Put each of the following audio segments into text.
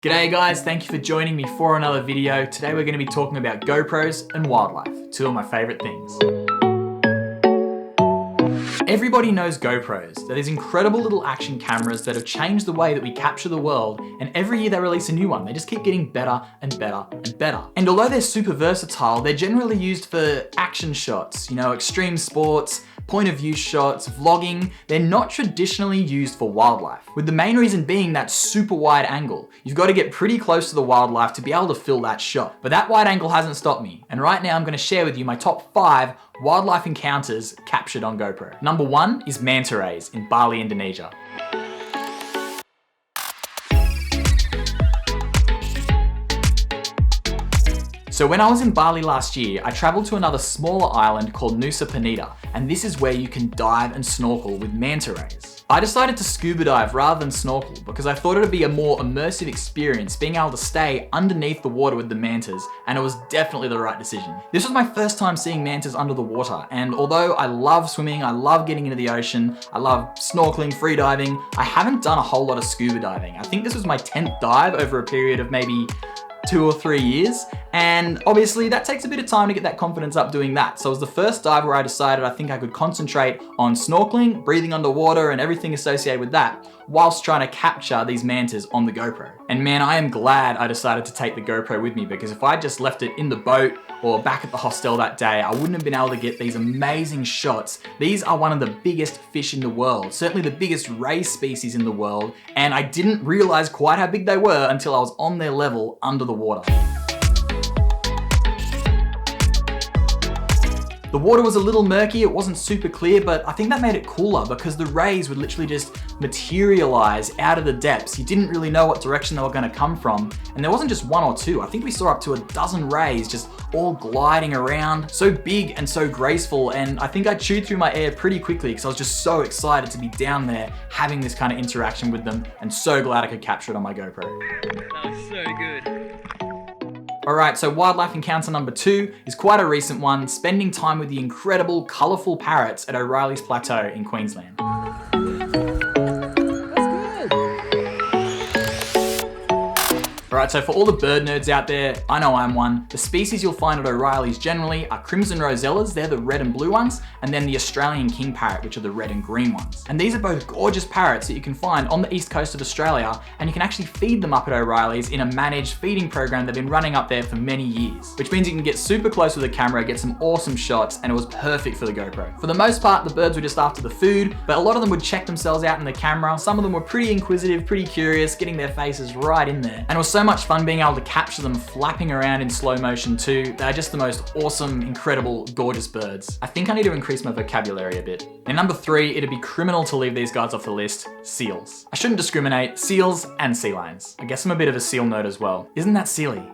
G'day guys, thank you for joining me for another video. Today we're going to be talking about GoPros and wildlife, two of my favorite things. Everybody knows GoPros. They're these incredible little action cameras that have changed the way that we capture the world, and every year they release a new one. They just keep getting better and better and better. And although they're super versatile, they're generally used for action shots, extreme sports, point of view shots, vlogging. They're not traditionally used for wildlife, with the main reason being that super wide angle. You've got to get pretty close to the wildlife to be able to fill that shot. But that wide angle hasn't stopped me, and right now I'm going to share with you my top 5 wildlife encounters captured on GoPro. Number 1 is manta rays in Bali, Indonesia. So when I was in Bali last year, I traveled to another smaller island called Nusa Penida, and this is where you can dive and snorkel with manta rays. I decided to scuba dive rather than snorkel because I thought it would be a more immersive experience being able to stay underneath the water with the mantas, and it was definitely the right decision. This was my first time seeing mantas under the water, and although I love swimming, I love getting into the ocean, I love snorkeling, free diving, I haven't done a whole lot of scuba diving. I think this was my 10th dive over a period of maybe 2 or 3 years, and obviously that takes a bit of time to get that confidence up doing that. So it was the first dive where I decided I think I could concentrate on snorkeling, breathing underwater, and everything associated with that, whilst trying to capture these mantas on the GoPro. And man, I am glad I decided to take the GoPro with me, because if I just left it in the boat or back at the hostel that day, I wouldn't have been able to get these amazing shots. These are one of the biggest fish in the world, certainly the biggest ray species in the world, and I didn't realize quite how big they were until I was on their level under the water. The water was a little murky, it wasn't super clear, but I think that made it cooler because the rays would literally just materialize out of the depths. You didn't really know what direction they were going to come from, and there wasn't just 1 or 2. I think we saw up to a dozen rays just all gliding around, so big and so graceful, and I think I chewed through my air pretty quickly because I was just so excited to be down there having this kind of interaction with them, and so glad I could capture it on my GoPro. That was so good. Alright, so wildlife encounter number 2 is quite a recent one, spending time with the incredible, colourful parrots at O'Reilly's Plateau in Queensland. Alright, so for all the bird nerds out there, I know I'm one. The species you'll find at O'Reilly's generally are crimson rosellas, they're the red and blue ones, and then the Australian king parrot, which are the red and green ones. And these are both gorgeous parrots that you can find on the east coast of Australia, and you can actually feed them up at O'Reilly's in a managed feeding program they've been running up there for many years. Which means you can get super close with the camera, get some awesome shots, and it was perfect for the GoPro. For the most part, the birds were just after the food, but a lot of them would check themselves out in the camera. Some of them were pretty inquisitive, pretty curious, getting their faces right in there. And it was so much fun being able to capture them flapping around in slow motion too. They're just the most awesome, incredible, gorgeous birds. I think I need to increase my vocabulary a bit. And number 3, it'd be criminal to leave these guys off the list, seals. I shouldn't discriminate, seals and sea lions. I guess I'm a bit of a seal nerd as well. Isn't that silly?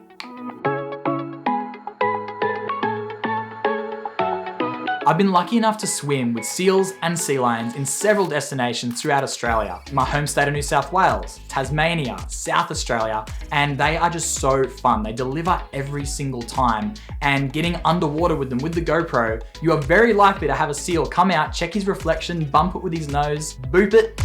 I've been lucky enough to swim with seals and sea lions in several destinations throughout Australia. My home state of New South Wales, Tasmania, South Australia, and they are just so fun. They deliver every single time, and getting underwater with them with the GoPro, you are very likely to have a seal come out, check his reflection, bump it with his nose, boop it.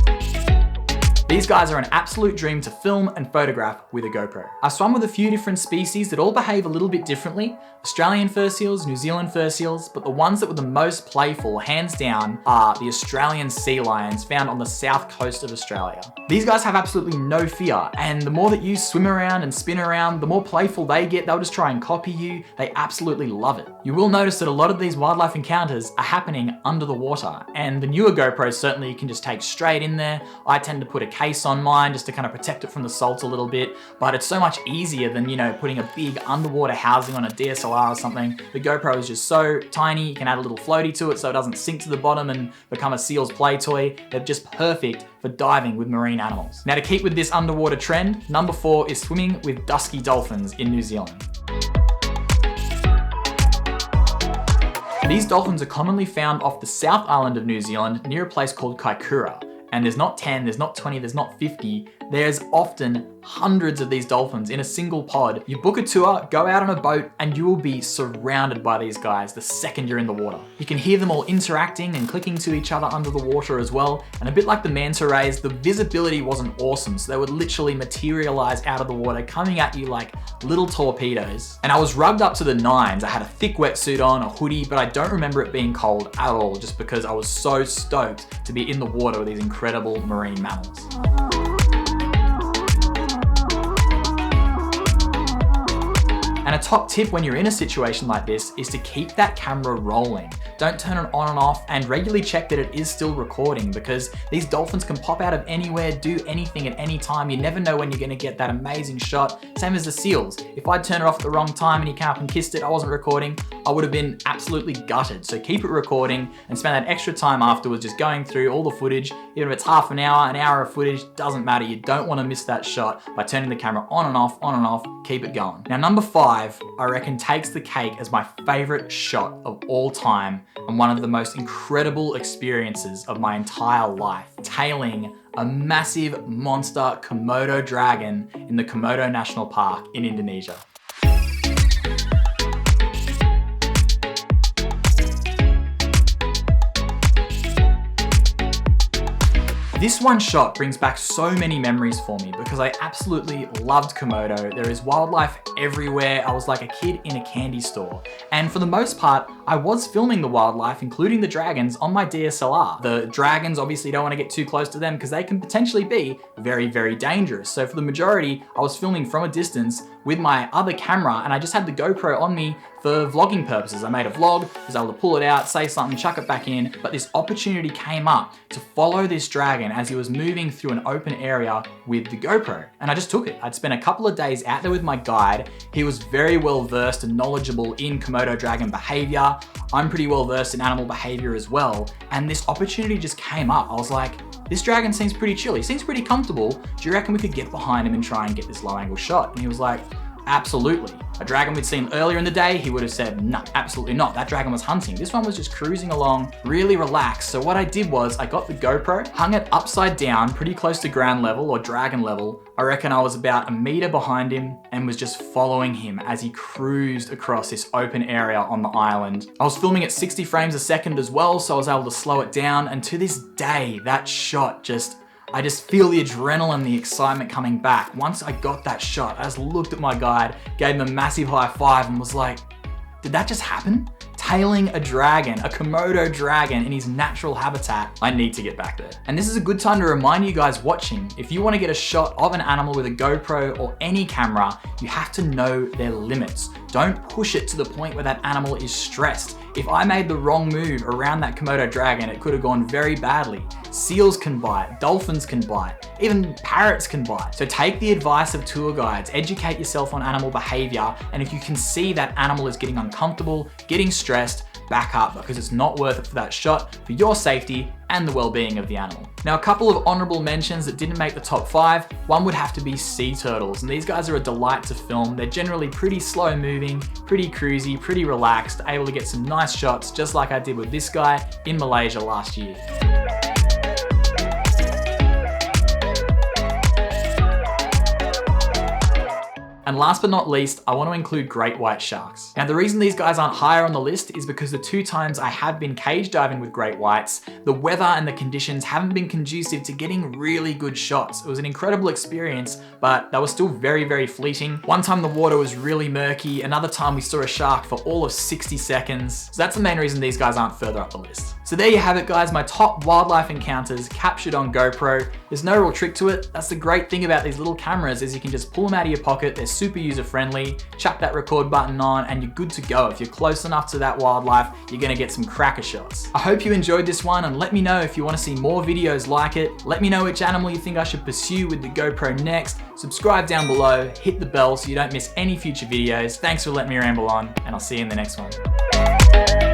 These guys are an absolute dream to film and photograph with a GoPro. I've swum with a few different species that all behave a little bit differently. Australian fur seals, New Zealand fur seals, but the ones that were the most playful, hands down, are the Australian sea lions found on the south coast of Australia. These guys have absolutely no fear, and the more that you swim around and spin around, the more playful they get. They'll just try and copy you. They absolutely love it. You will notice that a lot of these wildlife encounters are happening under the water, and the newer GoPros certainly you can just take straight in there. I tend to put a case on mine just to kind of protect it from the salt a little bit, but it's so much easier than, putting a big underwater housing on a DSLR or something. The GoPro is just so tiny, you can add a little floaty to it so it doesn't sink to the bottom and become a seal's play toy. They're just perfect for diving with marine animals. Now, to keep with this underwater trend, number 4 is swimming with dusky dolphins in New Zealand. These dolphins are commonly found off the South Island of New Zealand near a place called Kaikoura. And there's not 10, there's not 20, there's not 50, There's often hundreds of these dolphins in a single pod. You book a tour, go out on a boat, and you will be surrounded by these guys the second you're in the water. You can hear them all interacting and clicking to each other under the water as well. And a bit like the manta rays, the visibility wasn't awesome. So they would literally materialize out of the water, coming at you like little torpedoes. And I was rugged up to the nines. I had a thick wetsuit on, a hoodie, but I don't remember it being cold at all, just because I was so stoked to be in the water with these incredible marine mammals. And a top tip when you're in a situation like this is to keep that camera rolling. Don't turn it on and off, and regularly check that it is still recording, because these dolphins can pop out of anywhere, do anything at any time. You never know when you're gonna get that amazing shot. Same as the seals. If I'd turned it off at the wrong time and he came up and kissed it, I wasn't recording, I would have been absolutely gutted. So keep it recording and spend that extra time afterwards just going through all the footage. Even if it's half an hour of footage, doesn't matter. You don't wanna miss that shot by turning the camera on and off, keep it going. Now, number 5, I reckon takes the cake as my favorite shot of all time and one of the most incredible experiences of my entire life, tailing a massive monster Komodo dragon in the Komodo National Park in Indonesia. This one shot brings back so many memories for me because I absolutely loved Komodo. There is wildlife everywhere. I was like a kid in a candy store. And for the most part, I was filming the wildlife, including the dragons, on my DSLR. The dragons, obviously don't want to get too close to them because they can potentially be very, very dangerous. So for the majority, I was filming from a distance with my other camera, and I just had the GoPro on me for vlogging purposes. I made a vlog, was able to pull it out, say something, chuck it back in, but this opportunity came up to follow this dragon as he was moving through an open area with the GoPro, and I just took it. I'd spent a couple of days out there with my guide. He was very well versed and knowledgeable in Komodo dragon behavior. I'm pretty well versed in animal behavior as well, and this opportunity just came up. I was like, this dragon seems pretty chill. He seems pretty comfortable. Do you reckon we could get behind him and try and get this low angle shot? And he was like, absolutely. A dragon we'd seen earlier in the day, he would have said, no, absolutely not. That dragon was hunting. This one was just cruising along, really relaxed. So what I did was I got the GoPro, hung it upside down, pretty close to ground level or dragon level. I reckon I was about a meter behind him and was just following him as he cruised across this open area on the island. I was filming at 60 frames a second as well, so I was able to slow it down. And to this day, that shot I just feel the adrenaline, the excitement coming back. Once I got that shot, I just looked at my guide, gave him a massive high five and was like, did that just happen? Tailing a dragon, a Komodo dragon in his natural habitat. I need to get back there. And this is a good time to remind you guys watching, if you want to get a shot of an animal with a GoPro or any camera, you have to know their limits. Don't push it to the point where that animal is stressed. If I made the wrong move around that Komodo dragon, it could have gone very badly. Seals can bite, dolphins can bite, even parrots can bite. So take the advice of tour guides, educate yourself on animal behavior, and if you can see that animal is getting uncomfortable, getting stressed, back up, because it's not worth it for that shot, for your safety and the well-being of the animal. Now, a couple of honorable mentions that didn't make the top 5. One would have to be sea turtles, and these guys are a delight to film. They're generally pretty slow moving, pretty cruisy, pretty relaxed, able to get some nice shots, just like I did with this guy in Malaysia last year. And last but not least, I want to include great white sharks. Now, the reason these guys aren't higher on the list is because the 2 times I have been cage diving with great whites, the weather and the conditions haven't been conducive to getting really good shots. It was an incredible experience, but they were still very, very fleeting. One time the water was really murky, another time we saw a shark for all of 60 seconds. So that's the main reason these guys aren't further up the list. So there you have it, guys, my top wildlife encounters captured on GoPro. There's no real trick to it. That's the great thing about these little cameras, is you can just pull them out of your pocket. They're super user-friendly, chuck that record button on, and you're good to go. If you're close enough to that wildlife, you're gonna get some cracker shots. I hope you enjoyed this one, and let me know if you wanna see more videos like it. Let me know which animal you think I should pursue with the GoPro next. Subscribe down below, hit the bell so you don't miss any future videos. Thanks for letting me ramble on, and I'll see you in the next one.